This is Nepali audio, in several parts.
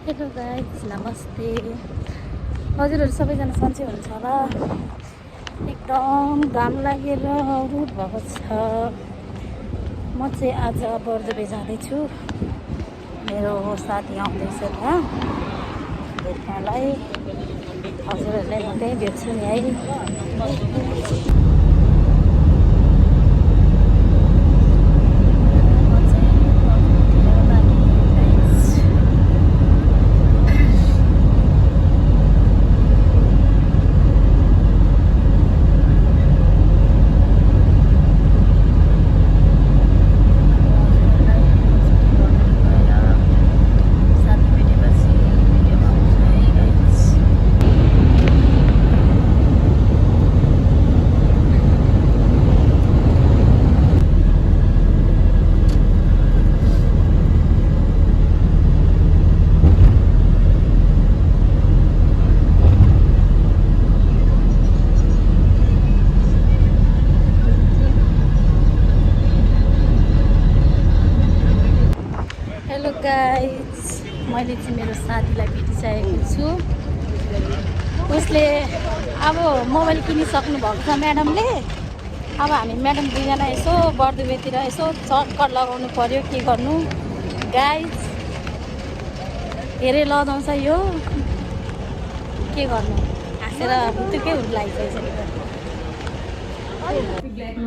हेलो गाइस, नमस्ते। हजुरहरू सबैजना सन्चै हुनुहुन्छ होला। एकदम घाम लागेर रुट भएको छ। म चाहिँ आज बर्दुबे जाँदैछु। मेरो साथी आउँदैछ त्यहाँ भेट्नलाई। हजुरहरूलाई म त्यहीँ भेट्छु नि है। हेलो गाइस, मैले चाहिँ मेरो साथीलाई भेटिसकेको छु। उसले अब मोबाइल किनिसक्नु भएको छ म्याडमले। अब हामी म्याडम दुईजना यसो बर्दुबेतिर यसो चक्कर लगाउनु पर्यो। के गर्नु गाइस, धेरै लजाउँछ यो। के गर्नु, हाँसेर हुत्तुकै लागिसकेको।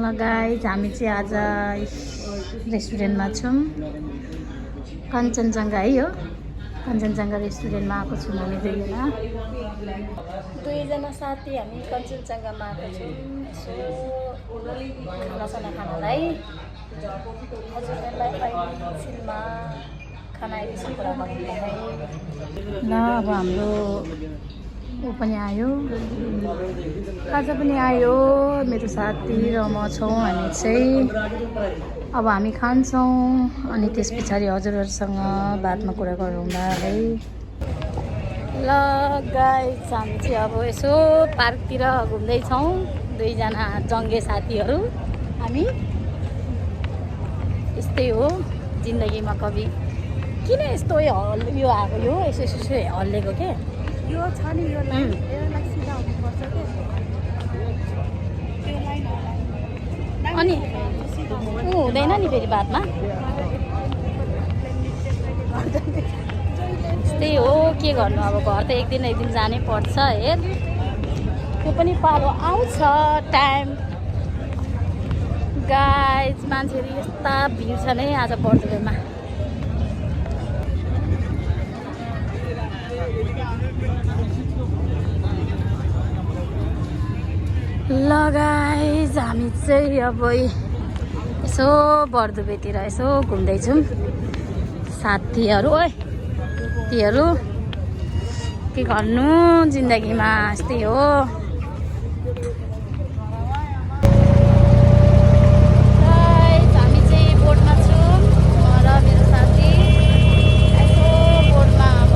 ल गाइस, हामी चाहिँ आज रेस्टुरेन्टमा छौँ। कञ्चनजङ्घा है यो कञ्चनजङ्घा रेस्टुरेन्टमा आएको छौँ हामी दुईजना साथी। हामी कञ्चनजङ्घामा आएको छौँ यसो खानासाना खानलाई। हजुरहरूलाई एकछिनमा खाना आइदिन्छ कुरा गर्नुलाई। ल अब हाम्रो ऊ पनि आयो, खाजा पनि आयो। मेरो साथी र म छौँ हामी चाहिँ। अब हामी खान्छौँ अनि त्यस पछाडि हजुरहरूसँग बादमा कुरा गरौँला है। ल गाइस, हामी चाहिँ अब यसो पार्कतिर घुम्दैछौँ। दुईजना जङ्गे साथीहरू हामी। यस्तै हो जिन्दगीमा। कवि किन यस्तो यो आएको, यो यसो यसो हल्लेको के यो छ नि। यो लाइन सिधा हुनुपर्छ के। अनि हुँदैन नि फेरि बादमा। त्यही हो, के गर्नु अब। घर त एक दिन जानै पर्छ। हेर त्यो पनि पालो आउँछ टाइम। गाइस, मान्छेहरू यस्ता भिड छ नै आज बर्दुबेमा। ल गाइस, हामी चाहिँ अब यसो बर्दुबेतिर यसो घुम्दैछौँ साथीहरू। ओए तीहरू के गर्नु, जिन्दगीमा यस्तै हो। हामी चाहिँ बोटमा छौँ, म र मेरो साथी। यसो बोटमा अब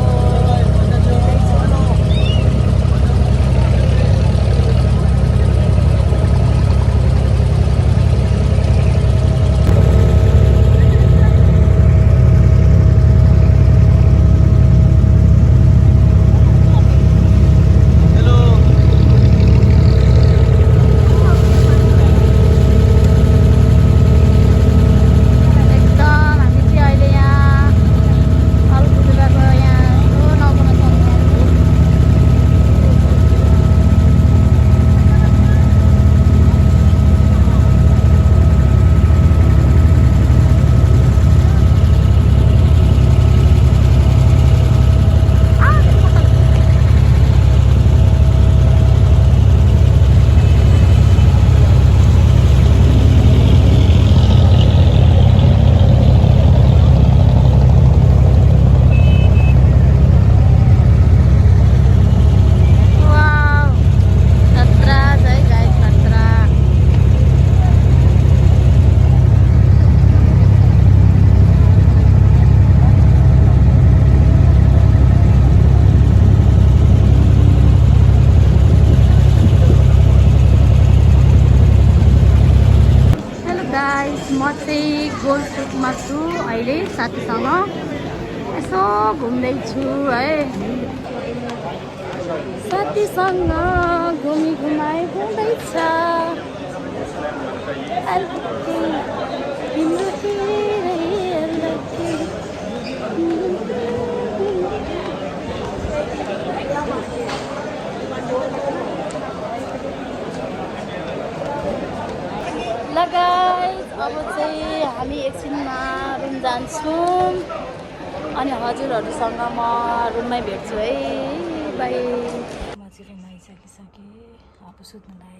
म चाहिँ गोल्फ सुटमा छु अहिले साथीसँग। यसो घुम्दैछु है साथीसँग घुमी घुमाइ हुँदैछ लगायत अब चाहिँ हामी एकछिनमा रुम जान्छौँ अनि हजुरहरूसँग म रुममै भेट्छु है बाई। म चाहिँ रुम आइसकिसकेँ अब सुत्नु लाग्यो।